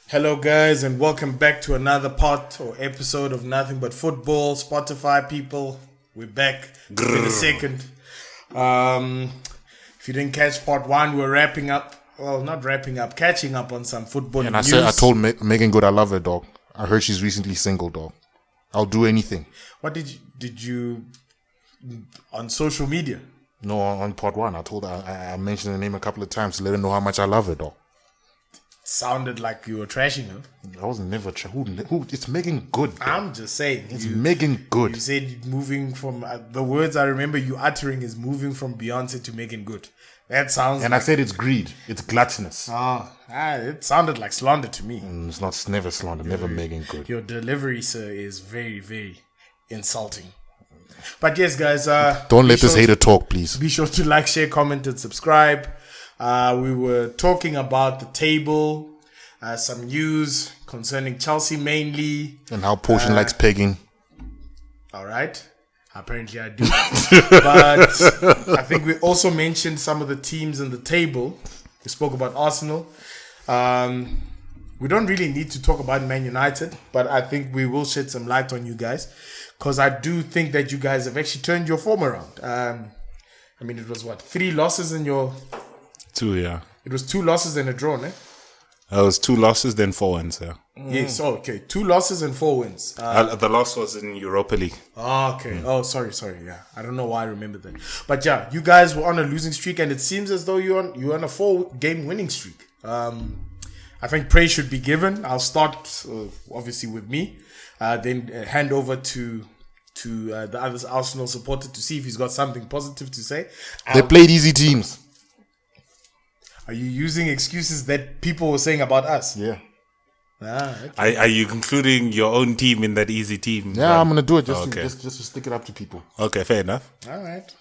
Hello, guys, and welcome back to another part or episode of Nothing But Football. Spotify people, we're back. It's been a second. If you didn't catch part one, we're wrapping up. Well, not wrapping up, catching up on some football news. I told Megan Good I love her, dog. I heard she's recently single, dog. I'll do anything. What did you on social media? No, on part one, I told her I mentioned her name a couple of times to let her know how much I love her, dog. Sounded like you were trashing her. I was never who? It's Megan Good. Dog. I'm just saying. It's Megan Good. You said moving from the words I remember you uttering is moving from Beyonce to Megan Good. That sounds. And I said it's greed. It's gluttonous. It sounded like slander to me. It's not. It's never slander. Never Megan Good. Your delivery, sir, is very, very insulting. But yes, guys. Don't let this hater talk, please. Be sure to like, share, comment, and subscribe. We were talking about the table, some news concerning Chelsea mainly. And how Portion likes pegging. All right. Apparently I do. But I think we also mentioned some of the teams in the table. We spoke about Arsenal. We don't really need to talk about Man United, but I think we will shed some light on you guys. Because I do think that you guys have actually turned your form around. It was 3 losses in your... 2, yeah. It was 2 losses and a draw, ne? It was 2 losses, then 4 wins, yeah. Yes, okay. 2 losses and 4 wins. The loss was in Europa League. Okay. Oh, sorry, yeah. I don't know why I remember that. But yeah, you guys were on a losing streak, and it seems as though you're on a 4-game winning streak. I think praise should be given. I'll start, obviously, with me. Then hand over to the other Arsenal supporter to see if he's got something positive to say. They played easy teams. Are you using excuses that people were saying about us? Yeah. Okay. Are you including your own team in that easy team? Yeah, I'm gonna do it just to stick it up to people. Okay, fair enough. All right.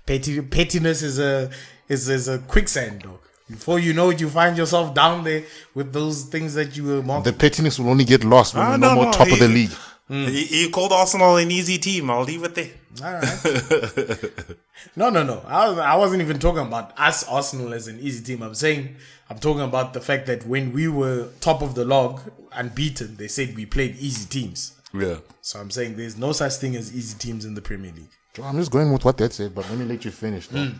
Pettiness is a quicksand, dog. Before you know it, you find yourself down there with those things that you were marking. The pettiness will only get lost when we're no more top of the league. You called Arsenal an easy team. I'll leave it there. All right. No. I wasn't even talking about us, Arsenal, as an easy team. I'm talking about the fact that when we were top of the log, unbeaten, they said we played easy teams. Yeah. So I'm saying there's no such thing as easy teams in the Premier League. I'm just going with what they said, but let me let you finish. Let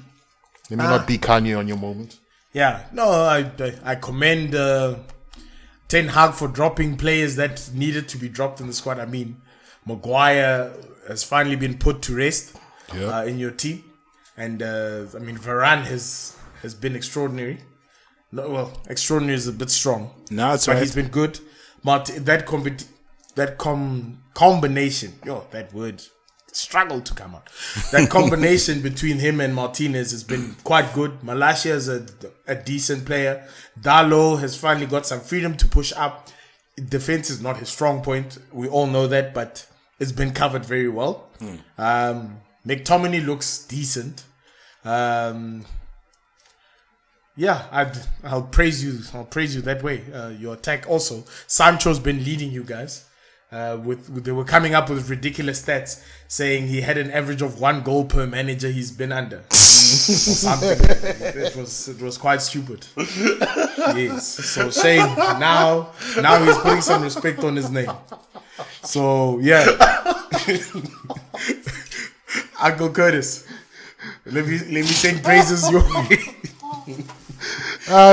me not be Kanye on your moment. Yeah. No, I commend Ten Hag for dropping players that needed to be dropped in the squad. I mean, Maguire has finally been put to rest in your team. And, Varane has been extraordinary. No, well, extraordinary is a bit strong. No, it's but right. He's been good. But combination, that word struggled to come out. That combination between him and Martinez has been quite good. Malacia is a decent player. Dalo has finally got some freedom to push up. Defense is not his strong point. We all know that, but it's been covered very well. McTominay looks decent. I'll praise you. I'll praise you that way. Your attack also. Sancho's been leading you guys. They were coming up with ridiculous stats, saying he had an average of 1 goal per manager he's been under. Or something. It was quite stupid. Yes. So Shane, now he's putting some respect on his name. So yeah. Uncle Curtis, let me sing praises your way.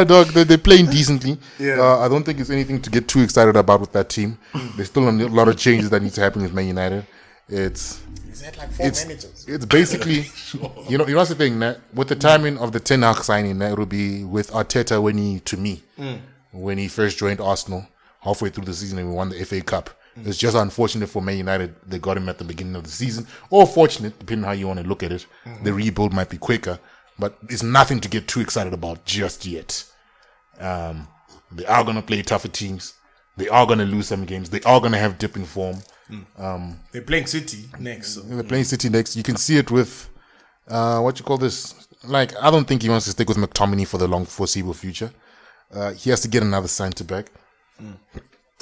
Dog, they're playing decently. Yeah. I don't think it's anything to get too excited about with that team. There's still a lot of changes that need to happen with Man United. Is that like 4 managers? It's basically, you know what's the thing, Nat? With the timing of the Ten Hag signing, that will be with Arteta when he first joined Arsenal halfway through the season and we won the FA Cup. It's just unfortunate for Man United they got him at the beginning of the season, or fortunate, depending on how you want to look at it. The rebuild might be quicker, but it's nothing to get too excited about just yet. They are going to play tougher teams. They are going to lose some games. They are going to have dipping form. They're playing City next. So. They're playing City next. You can see it with, I don't think he wants to stick with McTominay for the long foreseeable future. He has to get another centre back.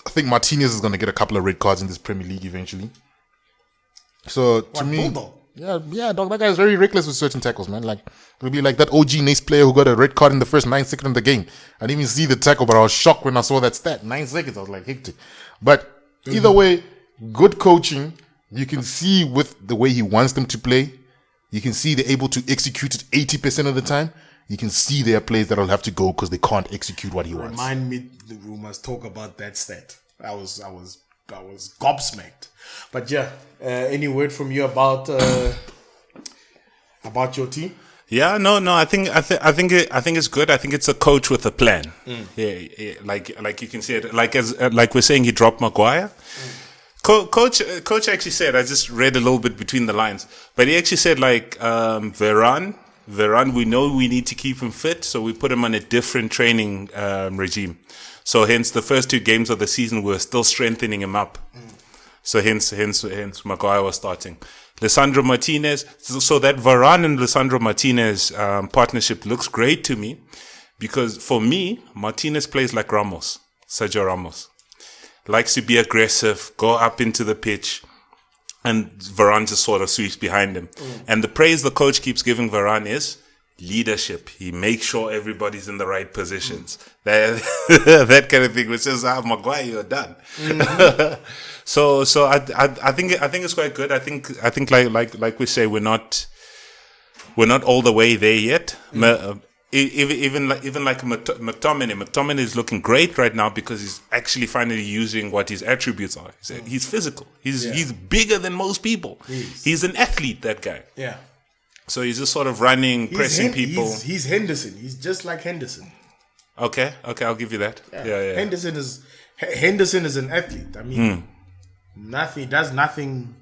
I think Martinez is going to get a couple of red cards in this Premier League eventually. So to me, Bulldog? yeah, dog. That guy is very reckless with certain tackles, man. Like It'll be like that OG Nice player who got a red card in the first 9 seconds of the game. I didn't even see the tackle, but I was shocked when I saw that stat. 9 seconds. I was like, hectic. But either way, good coaching. You can see with the way he wants them to play. You can see they're able to execute it 80% of the time. You can see there are players that'll have to go because they can't execute what he wants. Remind me, we must talk about that stat. I was gobsmacked. But yeah, any word from you about your team? Yeah, no. I think it's good. I think it's a coach with a plan. Yeah, like you can see it. Like we're saying, he dropped Maguire. Coach actually said. I just read a little bit between the lines, but he actually said Varane, we know we need to keep him fit, so we put him on a different training regime. So hence the first 2 games of the season we're still strengthening him up. So hence Maguire was starting. Lisandro Martinez. So that Varane and Lisandro Martinez partnership looks great to me, because for me Martinez plays like Sergio Ramos, likes to be aggressive, go up into the pitch, and Varane just sort of sweeps behind him. And the praise the coach keeps giving Varane is leadership. He makes sure everybody's in the right positions. That kind of thing, which says, Maguire, you're done. So I think it's quite good. I think like we say, we're not all the way there yet. Even like McTominay is looking great right now because he's actually finally using what his attributes are. He's physical. He's bigger than most people. He's an athlete, that guy. Yeah. So he's just sort of running, pressing people. He's Henderson. He's just like Henderson. Okay, I'll give you that. Yeah. Henderson is an athlete. I mean, he does nothing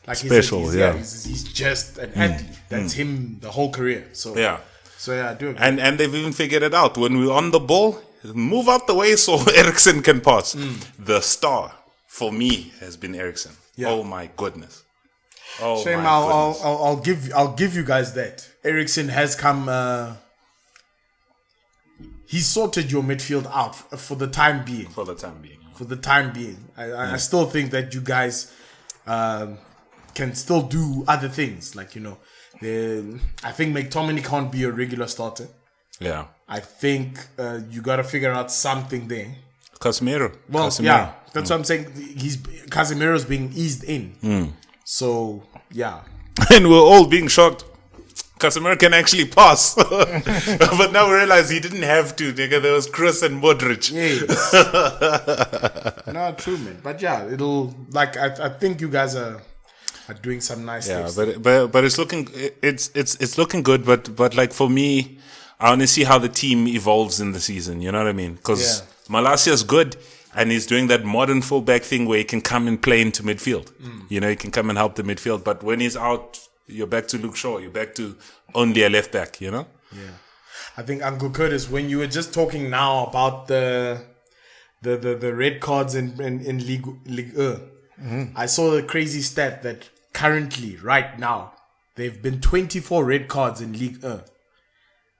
like special. He's just an athlete. That's him the whole career. So yeah, I do agree. And they've even figured it out. When we're on the ball, move out the way so Eriksen can pass. The star for me has been Eriksen. Yeah. Oh my goodness. Oh, Shame, I'll give you guys that. Eriksen has come. He's sorted your midfield out for the time being. I still think that you guys can still do other things. Like, I think McTominay can't be a regular starter. Yeah. I think you got to figure out something there. Casemiro. Yeah, that's what I'm saying. Casemiro's being eased in. So, yeah. And we're all being shocked. Casemiro can actually pass. But now we realize he didn't have to. There was Chris and Modric. Yes. No, true, man. But yeah, I think you guys are doing some nice things. But it's looking good. But like for me, I want to see how the team evolves in the season. You know what I mean? Because Malasia's good. And he's doing that modern fullback thing where he can come and play into midfield. He can come and help the midfield. But when he's out, you're back to Luke Shaw. You're back to only a left back, Yeah. I think, Uncle Curtis, when you were just talking now about the red cards in Ligue 1, I saw a crazy stat that currently, right now, there have been 24 red cards in Ligue 1.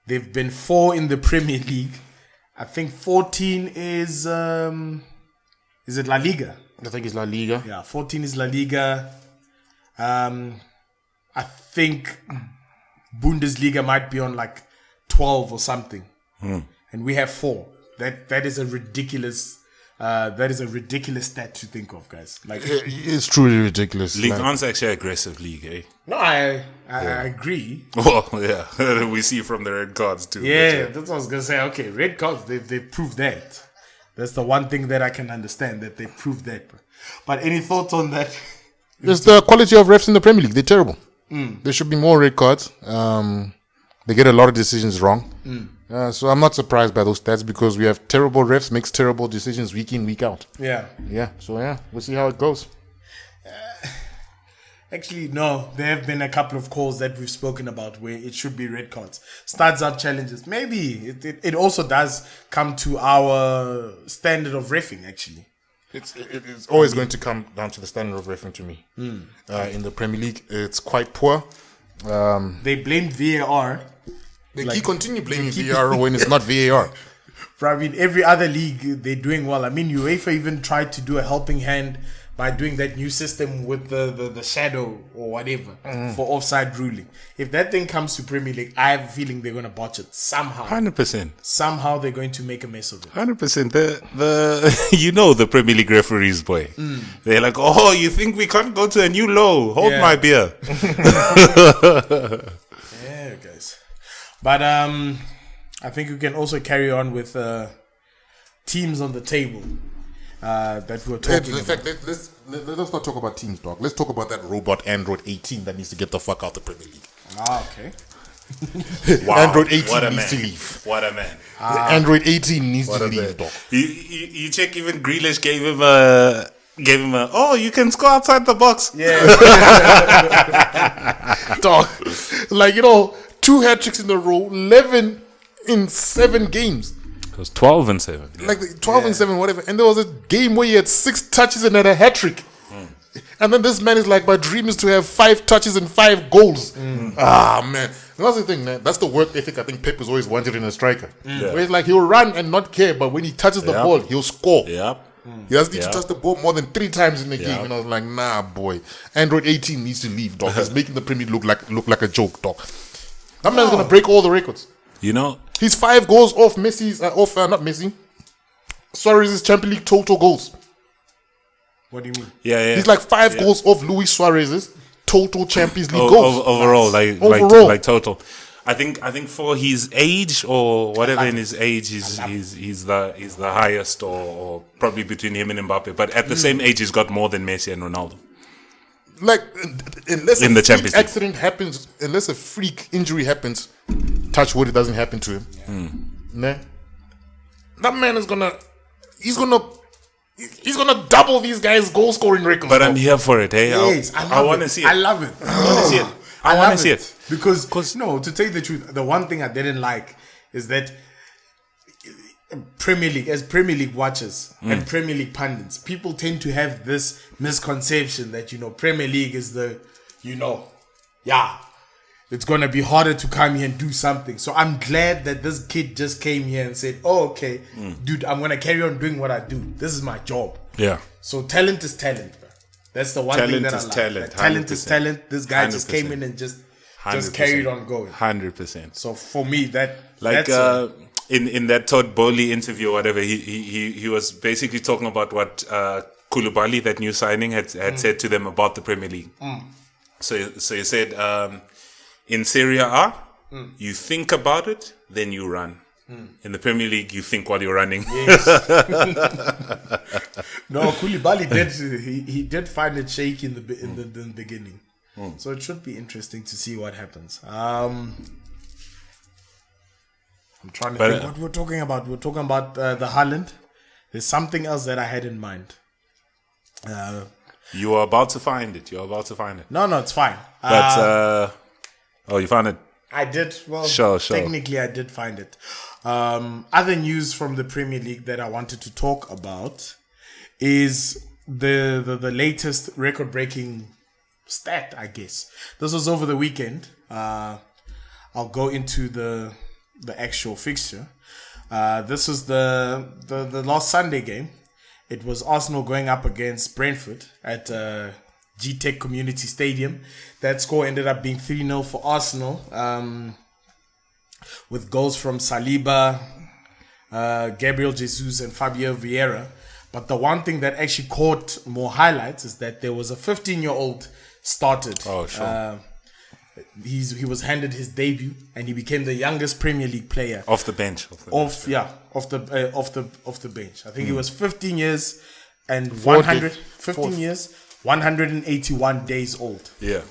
There have been 4 in the Premier League. I think 14 is it La Liga? I think it's La Liga. Yeah, 14 is La Liga. I think Bundesliga might be on like 12 or something. And we have 4. That is a ridiculous stat to think of, guys. Like, it's truly ridiculous. League One's actually an aggressive league, eh? No, I agree. Well, yeah, we see from the red cards too. Yeah, that's what I was gonna say. Okay, red cards, they've proved that. That's the one thing that I can understand, that they proved that. But any thoughts on that? It's the quality of refs in the Premier League. They're terrible. There should be more red cards. They get a lot of decisions wrong. So I'm not surprised by those stats because we have terrible refs, makes terrible decisions week in, week out. Yeah. So we'll see how it goes. Actually, no. There have been a couple of calls that we've spoken about where it should be red cards. Starts up challenges. Maybe it also does come to our standard of reffing, actually. It's always going to come down to the standard of reffing to me. In the Premier League, it's quite poor. They blamed VAR. They continue blaming VAR when it's not VAR. But I mean, every other league, they're doing well. I mean, UEFA even tried to do a helping hand by doing that new system with the shadow or whatever for offside ruling. If that thing comes to Premier League, I have a feeling they're going to botch it somehow. 100%. Somehow they're going to make a mess of it. 100%. The Premier League referees, boy. They're like, oh, you think we can't go to a new low? Hold my beer. Yeah, guys. But I think we can also carry on with teams on the table that we're talking about. In fact, let's not talk about teams, dog. Let's talk about that robot Android 18 that needs to get the fuck out of the Premier League. Okay. Wow. Android 18 needs to leave. What a man. Android 18 needs to leave, dog. You check, even Grealish gave him a, oh, you can score outside the box. Yeah. Dog. 2 hat-tricks in a row, 11 in 7 games. It was 12 and 7. Yeah. 12 and 7, whatever. And there was a game where he had 6 touches and had a hat-trick. And then this man is like, my dream is to have 5 touches and 5 goals. Man. That's the thing, man. That's the work ethic I think Pep has always wanted in a striker. Where it's like, he'll run and not care, but when he touches the ball, he'll score. Yep. He doesn't need to touch the ball more than 3 times in the game. And I was like, nah, boy. Android 18 needs to leave, dog. He's making the Premier League look like a joke, dog. That man's going to break all the records. He's 5 goals off Messi's, not Messi, Suarez's Champions League total goals. What do you mean? Yeah. He's like 5 goals off Luis Suarez's total Champions League goals. Overall, overall. Like total. I think for his age or whatever in his age, he's the highest or probably between him and Mbappe. But at the same age, he's got more than Messi and Ronaldo. Unless in a the freak Champions League accident happens, unless a freak injury happens, touch wood, it doesn't happen to him. Nah. That man is he's gonna double these guys' goal scoring records. But I'm here for it, hey. Yes, I want to see it. I love it. I want to see it. Because, to tell you the truth, the one thing I didn't like is that Premier League watchers and Premier League pundits, people tend to have this misconception that, Premier League is it's going to be harder to come here and do something. So I'm glad that this kid just came here and said, oh, okay, dude, I'm going to carry on doing what I do. This is my job. Yeah. So talent is talent, bro. That's the one thing that I like. Talent is talent. This guy 100%. Just came in and just carried on going. 100%. So for me, that's in that Todd Boehly interview or whatever, he was basically talking about what Koulibaly, that new signing, had said to them about the Premier League. So he said, in Serie A, you think about it, then you run. In the Premier League, you think while you're running. Yes. No, Koulibaly he did find it shaky in the beginning. So it should be interesting to see what happens. I'm trying to think what we're talking about. We're talking about the Haarland. There's something else that I had in mind. You are about to find it. No, it's fine. But you found it? I did. Well, sure. Technically, I did find it. Other news from the Premier League that I wanted to talk about is the latest record-breaking stat, I guess. This was over the weekend. I'll go into the actual fixture. This is the last Sunday game. It was Arsenal going up against Brentford at G-Tech Community Stadium. That score ended up being 3-0 for Arsenal, with goals from Saliba, Gabriel Jesus and Fabio Vieira. But the one thing that actually caught more highlights is that there was a 15-year-old started. Oh, sure. He was handed his debut and he became the youngest Premier League player off the bench. Off the bench. I think he was 15 years and 181 days old. Yeah.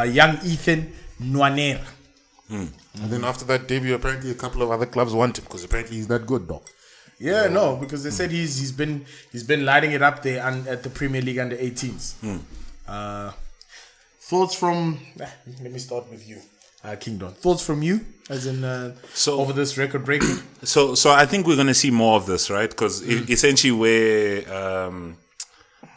Young Ethan Nwaneri. And then after that debut, apparently a couple of other clubs want him because apparently he's that good, dog. Yeah, no, because they said he's been lighting it up there at the Premier League under 18s. Thoughts from? Let me start with you, Kingdom. Thoughts from you, as in over this record breaking. So I think we're going to see more of this, right? Because essentially, where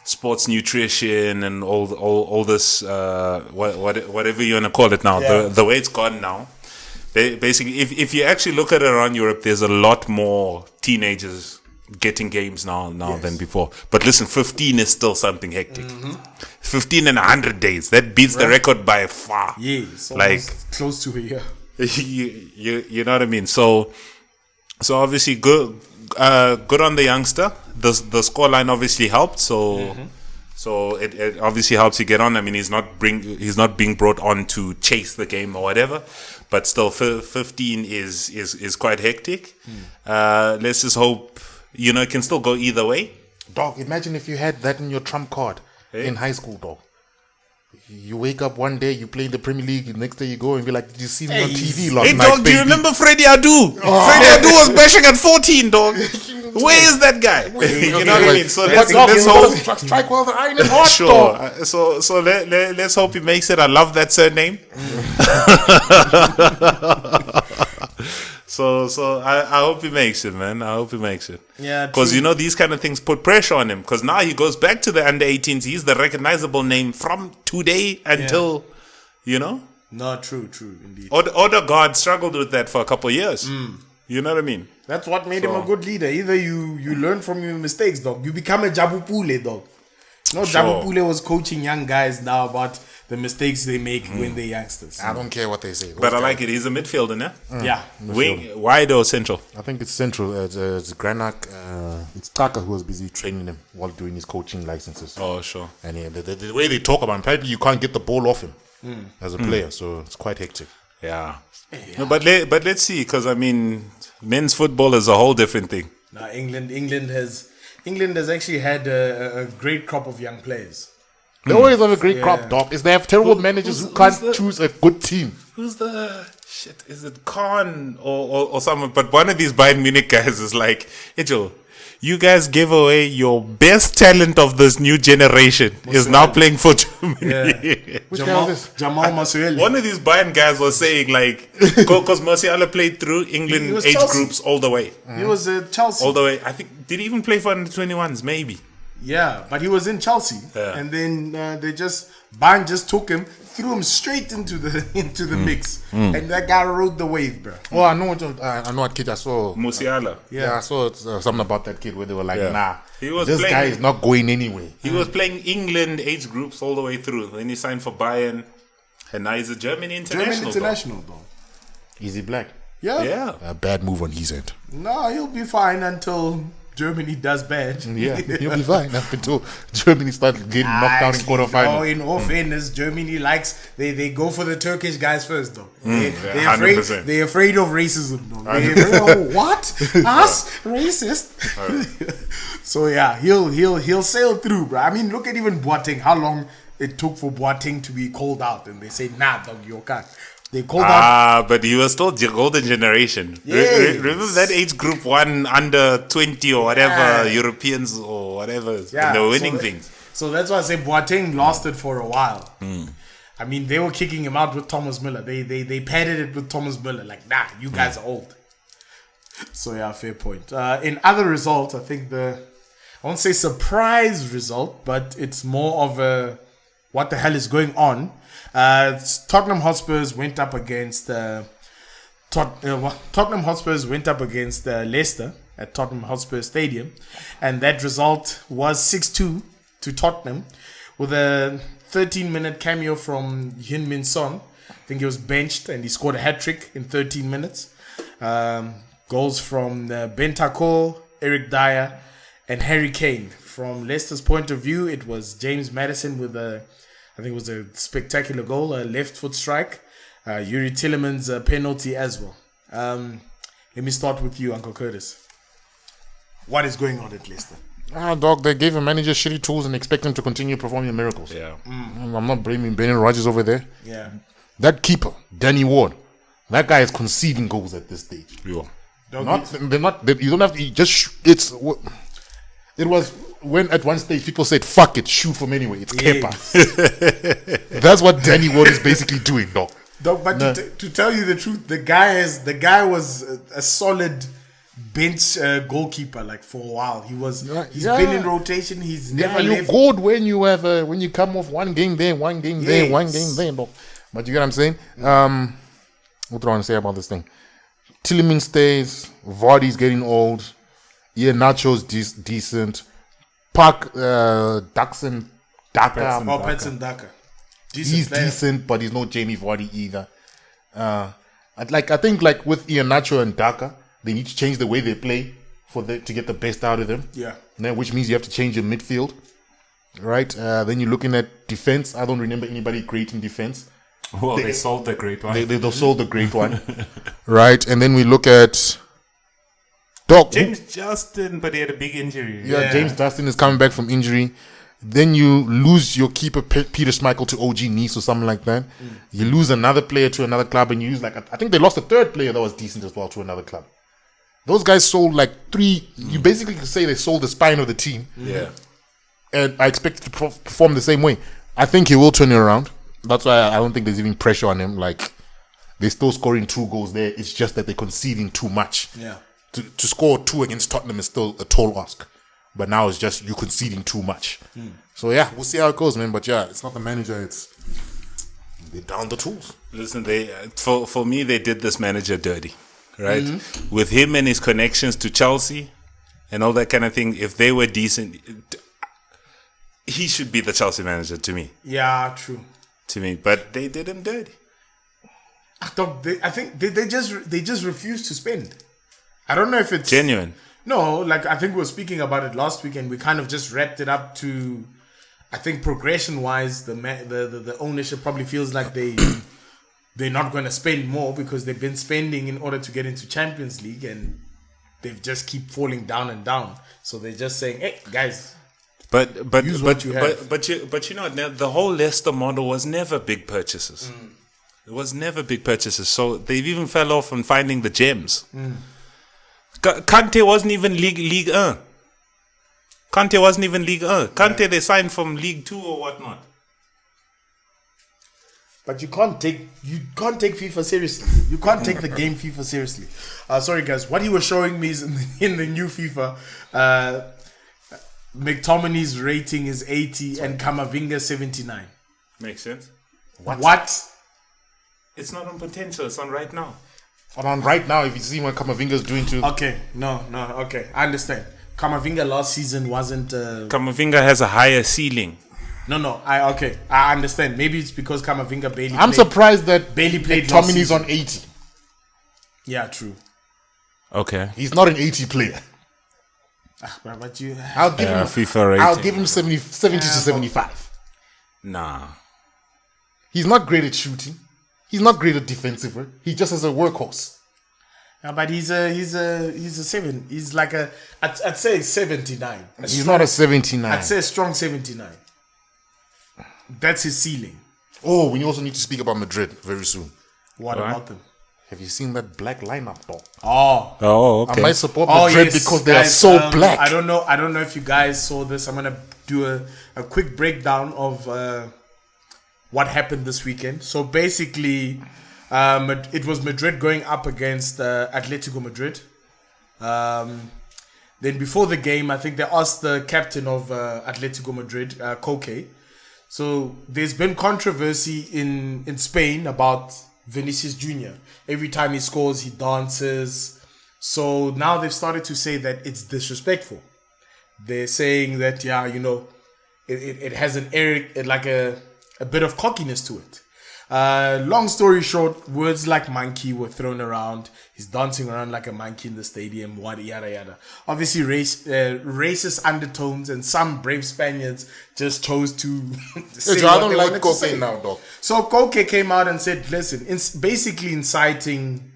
sports nutrition and all this, whatever you want to call it now, the way it's gone now. Basically, if you actually look at it around Europe, there's a lot more teenagers getting games now than before. But listen, 15 is still something hectic. 15 and 100 days. That beats the record by far. Yeah, it's like close to a year. you know what I mean? So obviously good on the youngster. The scoreline obviously helped. So it obviously helps you get on. I mean, he's not being brought on to chase the game or whatever, but still 15 is quite hectic. Let's just hope, it can still go either way. Dog, imagine if you had that in your trump card in high school, dog. You wake up one day, you play in the Premier League, the next day you go and be like, did you see me on TV last night, dog, do you remember Freddie Adu? Freddie Adu was bashing at 14, dog. Where is that guy? You know what I mean? So let's hope. Strike while the iron is hot, sure. So let's hope he makes it. I love that surname. So I hope he makes it, man. I hope he makes it. Yeah, because these kind of things put pressure on him. Because now he goes back to the under 18s. He's the recognizable name from today until, No, true, indeed. Odegaard struggled with that for a couple of years. You know what I mean? That's what made him a good leader. Either you learn from your mistakes, dog. You become a Jabupule, dog. Jabupule was coaching young guys now about the mistakes they make when they're youngsters. I don't care what they say. But I like it. He's a midfielder, yeah? Yeah. Wing, wide or central? I think it's central. It's Granak. It's Taka who was busy training him while doing his coaching licenses. Oh, sure. And the way they talk about him, apparently you can't get the ball off him as a player. So it's quite hectic. Yeah. No, but let's see, because, I mean, men's football is a whole different thing. Now, England has actually had a great crop of young players. They always have a great crop, dog. They have terrible managers who can't choose a good team. Who's the shit? Is it Khan or someone? But one of these Bayern Munich guys is like, Ejel, you guys gave away your best talent of this new generation is now playing for Germany. Yeah. Jamal Musiala. One of these Bayern guys was saying like, because Musiala played through England age Chelsea. Groups all the way. He was Chelsea. All the way. I think, did he even play for under 21s? Maybe. Yeah, but he was in Chelsea, and then Bayern just took him, threw him straight into the mix, and that guy rode the wave, bro. Oh, I know what kid I saw. Musiala. Yeah, I saw something about that kid where they were like, nah, this playing, guy is not going anywhere. He was playing England age groups all the way through. Then he signed for Bayern, and now he's a Germany international. Though. Is he black? Yeah. A bad move on his end. No, he'll be fine until Germany does bad. Yeah, he'll be fine until Germany starts getting knocked down in quarterfinals. No, in all fairness, Germany likes they go for the Turkish guys first though. They're afraid of racism though. What? Us? Racist? So yeah, he'll sail through, bro. I mean, look at even Boateng. How long it took for Boateng to be called out, and they say, nah, dog, you can't. They called out. But he was still the golden generation. Yes. Remember that age group one under 20 or whatever, Europeans or whatever. Yeah, and they were winning things. So that's why I say Boateng lasted for a while. I mean, they were kicking him out with Thomas Müller. They padded it with Thomas Müller. Like, nah, you guys are old. So yeah, fair point. In other results, I think I won't say surprise result, but it's more of a what the hell is going on. Tottenham Hotspurs went up against Leicester at Tottenham Hotspur Stadium, and that result was 6-2 to Tottenham, with a 13-minute cameo from Heung-min Son. I think he was benched and he scored a hat-trick in 13 minutes. Goals from Bentancur, Eric Dyer, and Harry Kane. From Leicester's point of view, it was James Maddison with I think it was a spectacular goal, a left foot strike. Yuri Tillemans' penalty as well. Let me start with you, Uncle Curtis. What is going on at Leicester? Dog, they gave a manager shitty tools and expect him to continue performing miracles. Yeah. I'm not blaming Brendan Rodgers over there. Yeah. That keeper, Danny Ward, that guy is conceding goals at this stage. Yeah. You don't have to it was when at one stage people said, fuck it, shoot from anywhere. It's Kepa. That's what Danny Ward is basically doing, dog. But to tell you the truth, the guy was a solid bench goalkeeper like for a while. He's been in rotation. He's never left. You're good when you come off one game there, one game there, one game there, dog. But you get what I'm saying? What do I want to say about this thing? Tielemans stays, Vardy's getting old. Ian Nacho's decent. Park Daxon Daka. Patson Daka. He's decent, but he's no Jamie Vardy either. I think like with Ian Nacho and Daka, they need to change the way they play to get the best out of them. Yeah. Which means you have to change your midfield. Right? Then you're looking at defense. I don't remember anybody great in defense. Well, they sold the great one. They sold the great one. Right? And then we look at James Justin, but he had a big injury. Yeah, James Justin is coming back from injury. Then you lose your keeper, Peter Schmeichel, to OG Nice or something like that. You lose another player to another club, and you use I think they lost a third player that was decent as well to another club. Those guys sold like 3. You basically could say they sold the spine of the team. Yeah. And I expect it to perform the same way. I think he will turn it around. That's why I don't think there's even pressure on him. Like, they're still scoring 2 goals there. It's just that they're conceding too much. Yeah. To score 2 against Tottenham is still a tall ask. But now it's just you conceding too much. So, yeah, we'll see how it goes, man. But, yeah, it's not the manager. They're down the tools. Listen, for me, they did this manager dirty, right? With him and his connections to Chelsea and all that kind of thing, if they were decent, he should be the Chelsea manager to me. Yeah, true. To me. But they did him dirty. I think they just refuse to spend. I don't know if it's genuine. No, like I think we were speaking about it last week, and we kind of just wrapped it up to. I think progression-wise, the ownership probably feels like they're not going to spend more because they've been spending in order to get into Champions League, and they just keep falling down and down. So they're just saying, "Hey, guys." But you know, the whole Leicester model was never big purchases. It was never big purchases. So they've even fell off on finding the gems. Kante wasn't even League 1. Kante wasn't even League 1. Kante they signed from League 2 or whatnot. But you can't take FIFA seriously. You can't take the game FIFA seriously. Sorry guys, what he was showing me is in the new FIFA. McTominay's rating is 80 and Camavinga 79. Makes sense. What? It's not on potential, it's on right now. On right now, if you see what Camavinga's doing to... Okay, okay. I understand. Camavinga last season wasn't... Camavinga has a higher ceiling. No, I understand. Maybe it's because Camavinga barely I'm surprised that barely played McTominay's on 80. Yeah, true. Okay. He's not an 80 player. But you... I'll give him FIFA rating. I'll give him 70 to 75. Nah. He's not great at shooting. He's not great at defensive work. He just has a workhorse. Yeah, but he's a 7. He's like I'd say 79. He's not a 79. I'd say a strong 79. That's his ceiling. Oh, we also need to speak about Madrid very soon. What about them? Have you seen that black lineup, dog? Oh, okay. I might support Madrid because they are so black. I don't know if you guys saw this. I'm gonna do a quick breakdown of what happened this weekend. So basically, it was Madrid going up against Atletico Madrid. Then before the game, I think they asked the captain of Atletico Madrid, Koke. So there's been controversy in Spain about Vinicius Jr. Every time he scores, he dances. So now they've started to say that it's disrespectful. They're saying that, it has an air, like a bit of cockiness to it. Long story short, words like monkey were thrown around. He's dancing around like a monkey in the stadium, yada yada. Obviously, racist undertones, and some brave Spaniards just chose to say I don't like Koke now, dog. So Koke came out and said, listen, it's basically inciting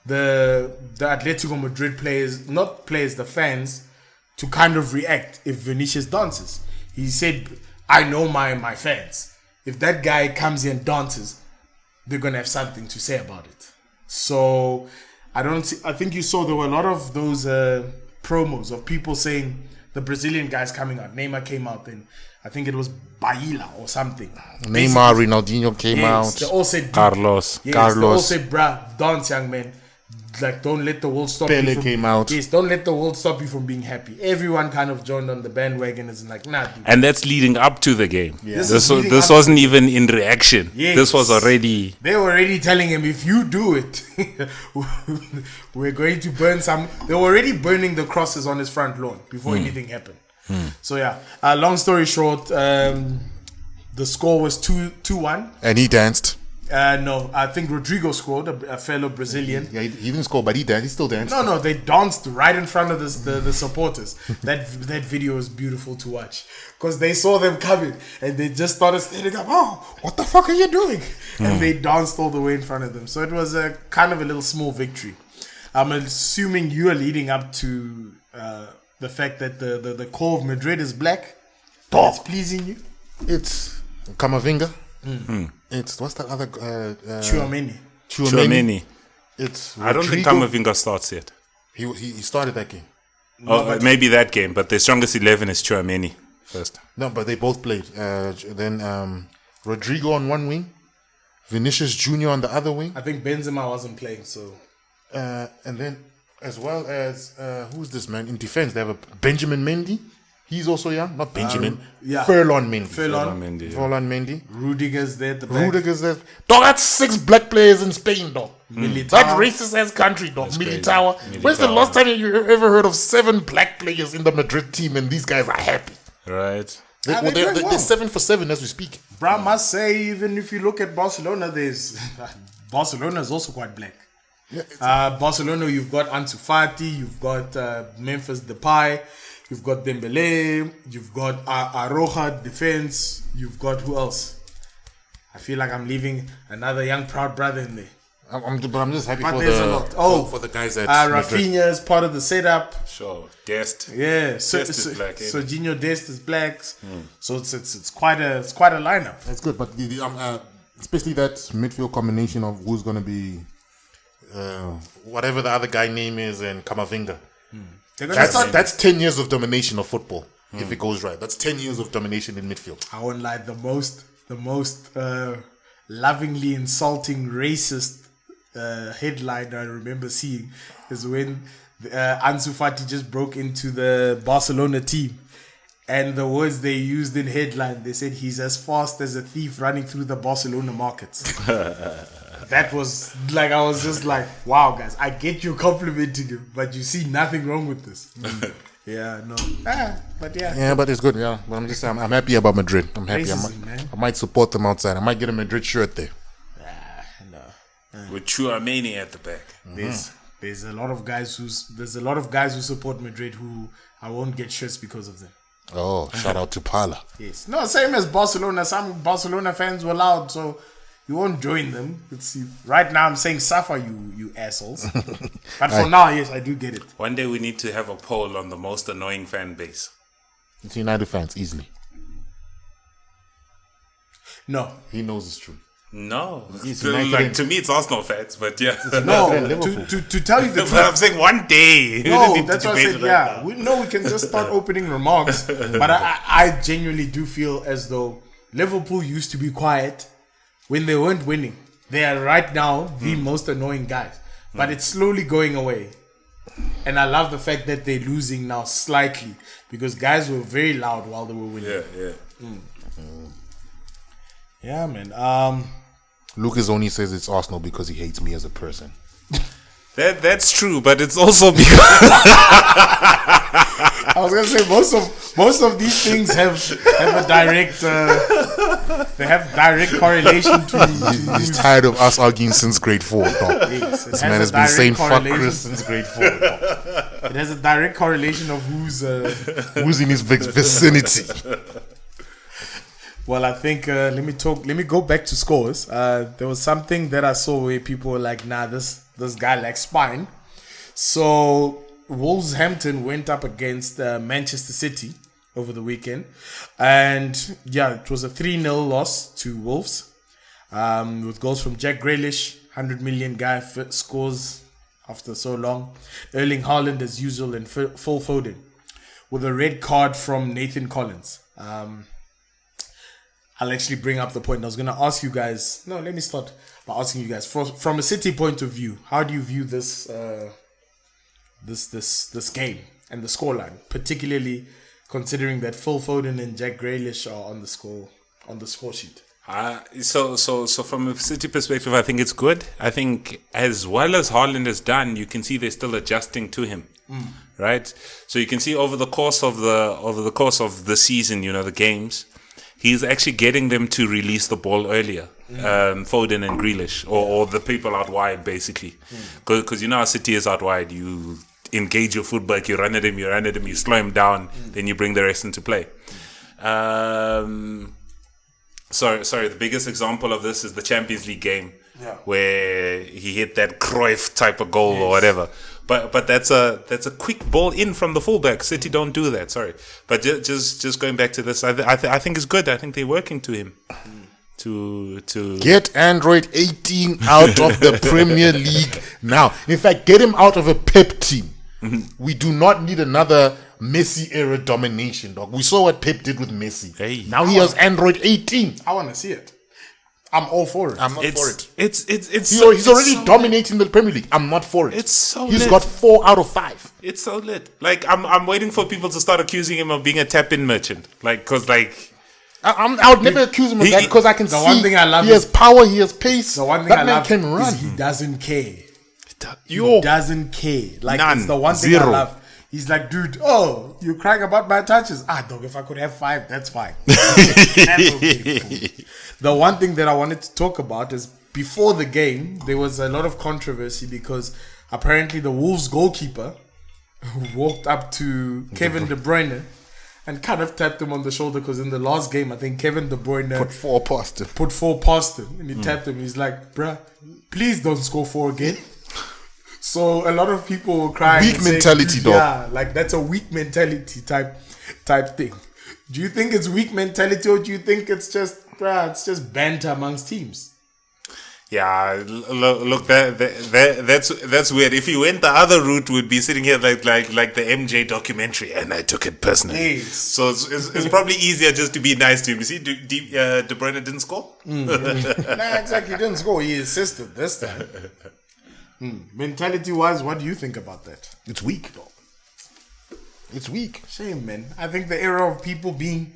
the Atletico Madrid players, not players, the fans, to kind of react if Vinicius dances. He said, I know my fans. If that guy comes here and dances, they're going to have something to say about it. So, I think you saw there were a lot of those promos of people saying the Brazilian guys coming out. Neymar came out then. I think it was Baila or something. Neymar, Ronaldinho came out. They all said, Carlos. They all said, bruh, dance, young man. like, don't let the world stop Pele you from, came out. Yes, don't let the world stop you from being happy. Everyone kind of joined on the bandwagon. It's like, nah, dude. And that's leading up to the game. Yeah. This wasn't even in reaction. Yes. This was already. They were already telling him, if you do it, we're going to burn some. They were already burning the crosses on his front lawn before anything happened. So yeah, long story short, the score was 2-1. And he danced. No, I think Rodrigo scored, a fellow Brazilian. Yeah, he didn't score, but he danced. He still danced. No, they danced right in front of the supporters. That video was beautiful to watch because they saw them coming and they just started standing up. Oh, what the fuck are you doing? And they danced all the way in front of them. So it was a kind of a little small victory. I'm assuming you are leading up to the fact that the core of Madrid is black. That's pleasing you. It's Camavinga. It's what's that other Tchouaméni. It's I don't think Rodrigo. Camavinga starts yet. He started that game. Maybe that game, but the strongest 11 is Tchouaméni first. No, but they both played. Then Rodrigo on one wing, Vinicius Junior on the other wing, I think Benzema wasn't playing, so and then as well as who's this man in defense? They have a Benjamin Mendy. He's also young, not Benjamin. Furlong Mendy. Furlong Mendy. Rudiger's there at the back. Rudiger's there. Dog, that's 6 black players in Spain, dog. Militao. That racist ass country, dog. Militao. When's the last time you ever heard of 7 black players in the Madrid team and these guys are happy? Right. They're 7 for 7 as we speak. Bro, I must say, even if you look at Barcelona, Barcelona is also quite black. Barcelona, you've got Ansu Fati, you've got Memphis Depay, you've got Dembele, you've got Aroja defense, you've got who else? I feel like I'm leaving another young proud brother in there. But I'm just happy But for there's a lot. for the guys at Rafinha is part of the setup. Sure. Dest. Yeah, Dest is black. Serginho Dest is black. So it's quite a lineup. That's good, but especially that midfield combination of who's going to be whatever the other guy name is and Camavinga. That's 10 years of domination of football if it goes right. That's 10 years of domination in midfield. I won't lie. The most lovingly insulting racist headline I remember seeing is when Ansu Fati just broke into the Barcelona team, and the words they used in headline, they said he's as fast as a thief running through the Barcelona markets. That was like, I was just like, wow, guys, I get you complimenting him, but you see nothing wrong with this. But it's good. Yeah, but I'm just saying, I'm happy about Madrid. I'm happy. Racism, man. I might support them outside. I might get a Madrid shirt there. With Tchouaméni at the back. There's a lot of guys who support Madrid who I won't get shirts because of them. Oh, shout out to Pala. Yes. No, same as Barcelona. Some Barcelona fans were loud, so you won't join them. Right now I'm saying suffer, you assholes. But for now, yes, I do get it. One day we need to have a poll on the most annoying fan base. It's United fans, easily. No. He knows it's true. No. To me, it's Arsenal fans, but yeah. No, to tell you the truth. But I'm saying one day. No, that's what I said, yeah. We can just start opening remarks. But I genuinely do feel as though Liverpool used to be quiet when they weren't winning. They are right now the most annoying guys. But it's slowly going away. And I love the fact that they're losing now slightly, because guys were very loud while they were winning. Yeah, man. Lucas only says it's Arsenal because he hates me as a person. That's true, but it's also because I was gonna say most of these things have a direct they have direct correlation to. He's tired of us arguing since grade 4. Dog. Yes, this man has been saying fuck Chris since grade 4. Dog. It has a direct correlation of who's in his vicinity. Well, I think let me go back to scores. There was something that I saw where people were like, nah, this guy lacks spine. So Wolverhampton went up against Manchester City over the weekend. And yeah, it was a 3-0 loss to Wolves. With goals from Jack Grealish, 100 million guy scores after so long. Erling Haaland as usual, and Phil Foden with a red card from Nathan Collins. I'll actually bring up the point. I was going to ask you guys. No, let me start by asking you guys from a City point of view. How do you view this this game and the scoreline, particularly considering that Phil Foden and Jack Grealish are on the score sheet? So from a City perspective, I think it's good. I think as well as Haarland has done, you can see they're still adjusting to him, right? So you can see over the course of the season, the games, he's actually getting them to release the ball earlier. Foden and Grealish, or the people out wide, basically, because how City is out wide. You engage your fullback, you run at him, you slow him down, then you bring the rest into play. Sorry, the biggest example of this is the Champions League game, where he hit that Cruyff type of goal or whatever. But that's a quick ball in from the fullback. City don't do that. Sorry, but just going back to this, I think it's good. I think they're working to him to get Android 18 out of the Premier League now. In fact, get him out of a Pep team. We do not need another Messi era domination, dog. We saw what Pep did with Messi. Hey. Now he has Android 18. I want to see it. I'm all for it. I'm not for it. He's already dominating the Premier League. I'm not for it. It's so He's lit. got 4 out of 5. It's so lit. Like I'm waiting for people to start accusing him of being a tap-in merchant. I would never accuse him of that because I can see one thing I love he has power, he has pace. The one thing that I man love can run. is he doesn't care. Yo. He doesn't care. Like, None. it's the one thing Zero. I love. He's like, dude, you're crying about my touches. Dog, if I could have 5, that's fine. That's okay, cool. The one thing that I wanted to talk about is before the game, there was a lot of controversy because apparently the Wolves goalkeeper walked up to Kevin De Bruyne and kind of tapped him on the shoulder because in the last game, I think Kevin De Bruyne Put 4 past him. and he tapped him. He's like, bruh, please don't score 4 again. So a lot of people were crying. Weak mentality, dog. Yeah, like that's a weak mentality type thing. Do you think it's weak mentality or do you think it's just banter amongst teams? Yeah, look, that's weird. If you went the other route, we'd be sitting here like the MJ documentary, and I took it personally. Yes. So it's probably easier just to be nice to him. You see, De Bruyne didn't score. Nah, exactly. He didn't score. He assisted this time. Mentality-wise, what do you think about that? It's weak, dog. It's weak. Shame, man. I think the era of people being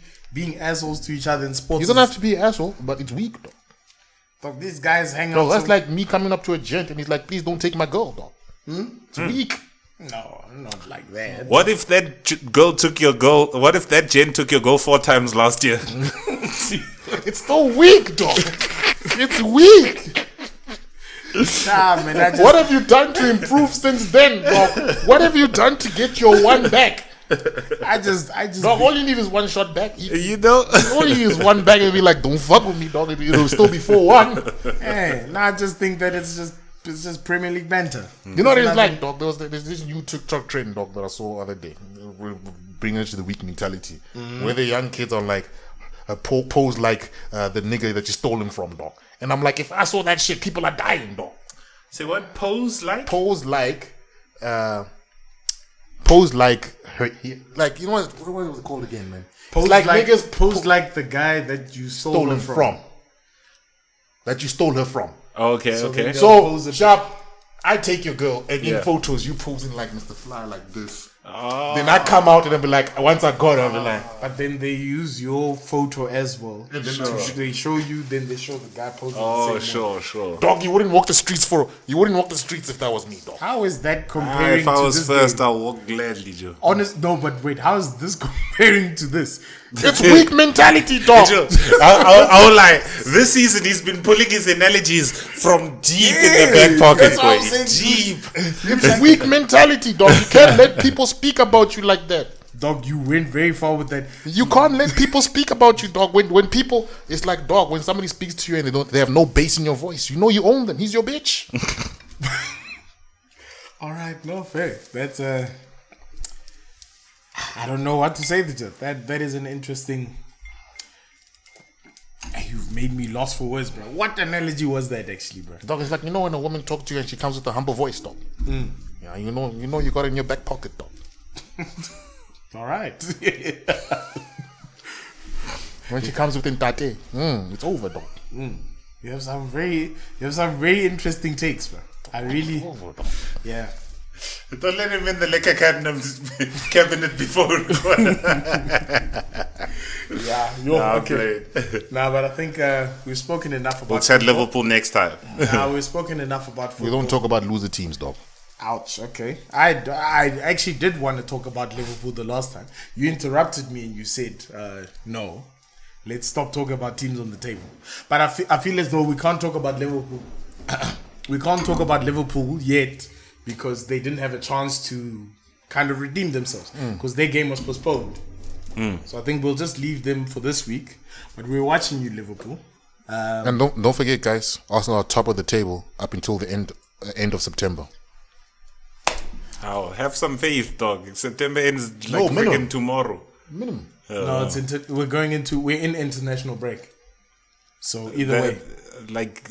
assholes to each other in sports. You don't have to be an asshole, but it's weak, dog. Dog, these guys hang Dog, out. that's like me coming up to a gent and he's like, please don't take my girl, dog. It's weak. No, not like that. What if that girl took your goal? What if that gent took your goal 4 times last year? It's still weak, dog. It's weak. Nah, man. What have you done to improve since then, dog? What have you done to get your 1 back? I just. Dog, all you need is 1 shot back. All you need is 1 back and be like, don't fuck with me, dog. It'll still be 4-1. Hey, I just think that it's just Premier League banter. You know what it's like, dog? There's this new TikTok trend, dog, that I saw the other day. We're bringing it to the weak mentality. Where the young kids are like, pose like the nigga that you stole him from, dog. And I'm like, if I saw that shit, people are dying, dog. Say what? Pose like her, like, you know what was it called again, man? Pose like niggas pose like the guy that you stole him from. That you stole her from. Okay. So, Sharp, I take your girl and in photos you posing like Mr. Fly like this. Oh. Then I come out and I'll be like, once I got her, I'll be like. But then they use your photo as well. And then they show you, then they show the guy posing the same sure. Dog, you wouldn't walk the streets if that was me, dog. How is that comparing if I was to this first, game? I'll walk gladly, Joe. No, but wait, how is this comparing to this? It's weak mentality, dog. Joe, I won't lie. This season, he's been pulling his analogies from deep in the back pocket. That's what I'm boy. saying. Deep. It's weak mentality, dog. You can't let people speak about you like that. Dog, you went very far with that. You can't let people speak about you, dog. When people, it's like, dog, when somebody speaks to you and they have no bass in your voice, you know you own them. He's your bitch. All right, no, fair. That's I don't know what to say to that. That is an interesting. You've made me lost for words, bro. What analogy was that, actually, bro? Dog, it's like, you know when a woman talks to you and she comes with a humble voice, dog. Yeah, you know you got it in your back pocket, dog. All right. When she comes with Ntate, it's over, dog. You have some very interesting takes, bro. I really, yeah. Don't let him in the liquor cabinet before we record. Okay. Nah, but I think we've spoken enough about. We'll chat Liverpool next time. We've spoken enough about football. We don't talk about loser teams, dog. Ouch. Okay. I actually did want to talk about Liverpool the last time. You interrupted me and you said no. Let's stop talking about teams on the table. But I feel as though we can't talk about Liverpool. We can't talk about Liverpool yet because they didn't have a chance to kind of redeem themselves because their game was postponed. So I think we'll just leave them for this week. But we're watching you, Liverpool. And don't forget, guys, Arsenal are top of the table up until the end of September. Oh, have some faith, dog. September ends like freaking tomorrow. Minimum. No, we're in international break. So either way. Like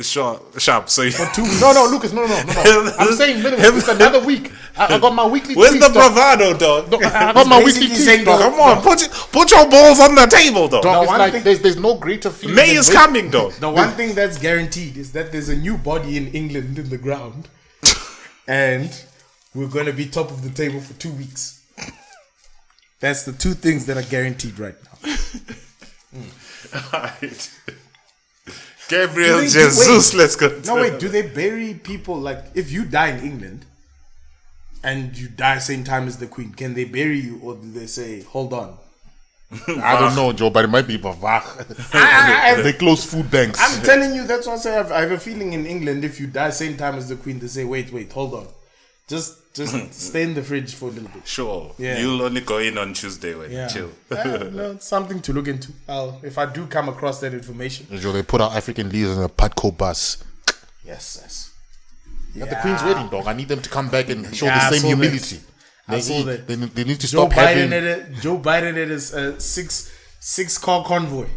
sharp. So for 2 weeks. No, Lucas, no. I'm saying minimum. It's another week. I got my weekly. Where's the bravado, dog? No, I got my weekly tweet, dog. Come on, put your balls on the table, dog. Dog, it's like there's no greater feeling. May is coming, dog. The one thing that's guaranteed is that there's a new body in England in the ground, and we're going to be top of the table for 2 weeks. That's the 2 things that are guaranteed right now. Alright. Gabriel Jesus, let's go. No, wait, do they bury people, like, if you die in England and you die same time as the Queen, can they bury you or do they say, hold on? I don't know, Joe, but it might be Bavach. They close food banks. I'm telling you, that's what I say. I have a feeling in England, if you die same time as the Queen, they say, wait, hold on. Just stay in the fridge for a little bit. Sure. Yeah. You'll only go in on Tuesday when you chill. No, it's something to look into. If I do come across that information. Joe, they put our African leaders in a Patco bus. Yes. At the Queen's wedding, dog. I need them to come back and show the same humility. I saw that. They need to stop having... Joe Biden had a six-car convoy.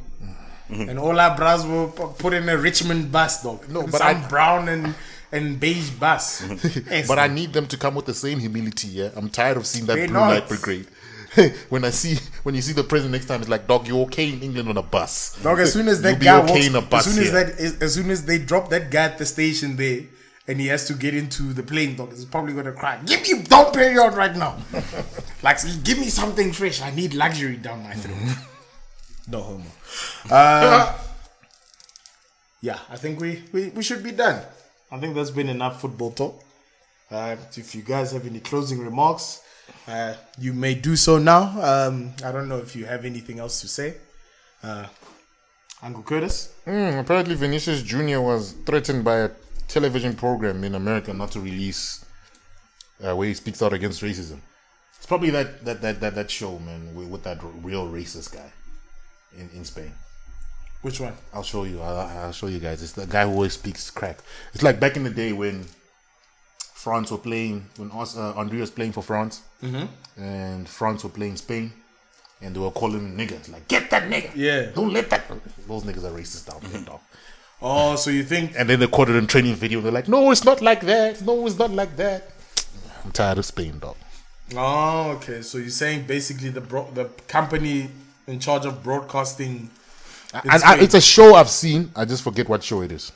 And all our bras were put in a Richmond bus, dog. No, but some brown and beige bus. But I need them to come with the same humility, yeah? I'm tired of seeing that They're blue not. light brigade. when you see the president next time, it's like, dog, you're okay in England on a bus. Dog, as soon as that guy walks, as soon as they drop that guy at the station there, and he has to get into the plane, dog, he's probably gonna cry. Don't pay me out right now. Like, give me something fresh. I need luxury down my throat. No homo. Yeah, I think we should be done. I think that's been enough football talk. If you guys have any closing remarks, you may do so now. I don't know if you have anything else to say. Uncle Curtis? Apparently Vinicius Jr. was threatened by a television program in America not to release where he speaks out against racism. It's probably that show, man, with that real racist guy in Spain. Which one? I'll show you. I'll show you guys. It's the guy who always speaks crack. It's like back in the day when France were playing, when Henry was playing for France, and France were playing Spain, and they were calling him nigger. Like, get that nigger. Yeah. Don't let that. Those niggas are racist down there, dog. Oh, so you think? And then they caught it in training video. They're like, no, it's not like that. No, it's not like that. I'm tired of Spain, dog. Oh, okay. So you're saying basically the company in charge of broadcasting. It's a show I've seen. I just forget what show it is.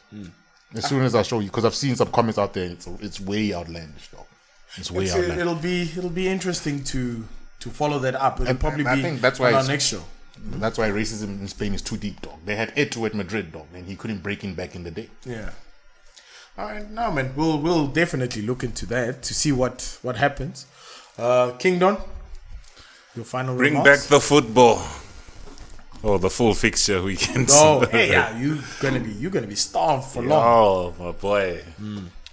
As soon as I show you, because I've seen some comments out there. It's way outlandish, dog. It's way outlandish. It'll be interesting to follow that up. It'll probably I be think that's why on our next show. That's why racism in Spain is too deep, dog. They had Eto'o at Madrid, dog, and he couldn't break in back in the day. Yeah. All right, no man, we'll definitely look into that to see what happens. King Don, your final Bring remarks? back the football. Or the full fixture weekends. Oh, hey, yeah, you're gonna be starved for long. Oh, my boy.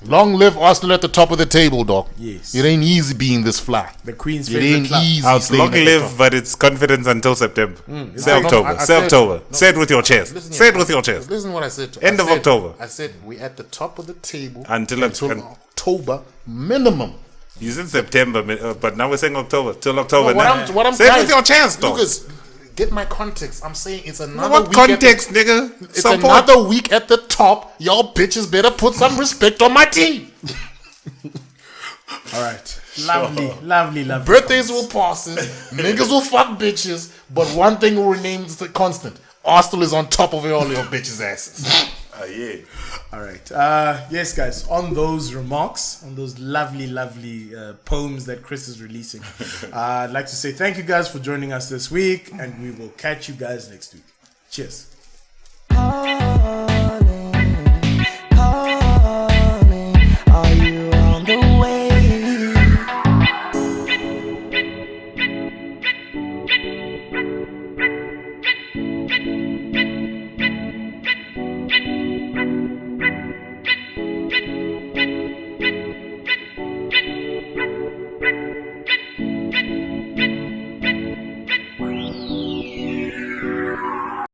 Long live Arsenal at the top of the table, dog. Yes. It ain't easy being this fly. The Queen's It favorite ain't club. easy. It's staying long at the live, top. but it's confidence until September. Say October. I Say said- October. no. Say it with your chest. Listen Say here. it with your chest. Listen what I said. End of October. I said we at the top of the table Until October minimum. You said September, but now we're saying October. Till October. No, what I'm Say it trying- with your chest, dog. Lucas, get my context. I'm saying it's another What week. context, nigga? It's another week at the top. Y'all bitches better put some respect on my team. All right. Lovely. Birthdays will pass, niggas will fuck bitches, but one thing will remain constant. Arsenal is on top of all your bitches' asses. Yeah. All right. Yes, guys. On those remarks, on those lovely poems that Chris is releasing, I'd like to say thank you guys for joining us this week, and we will catch you guys next week. Cheers. Calling, are you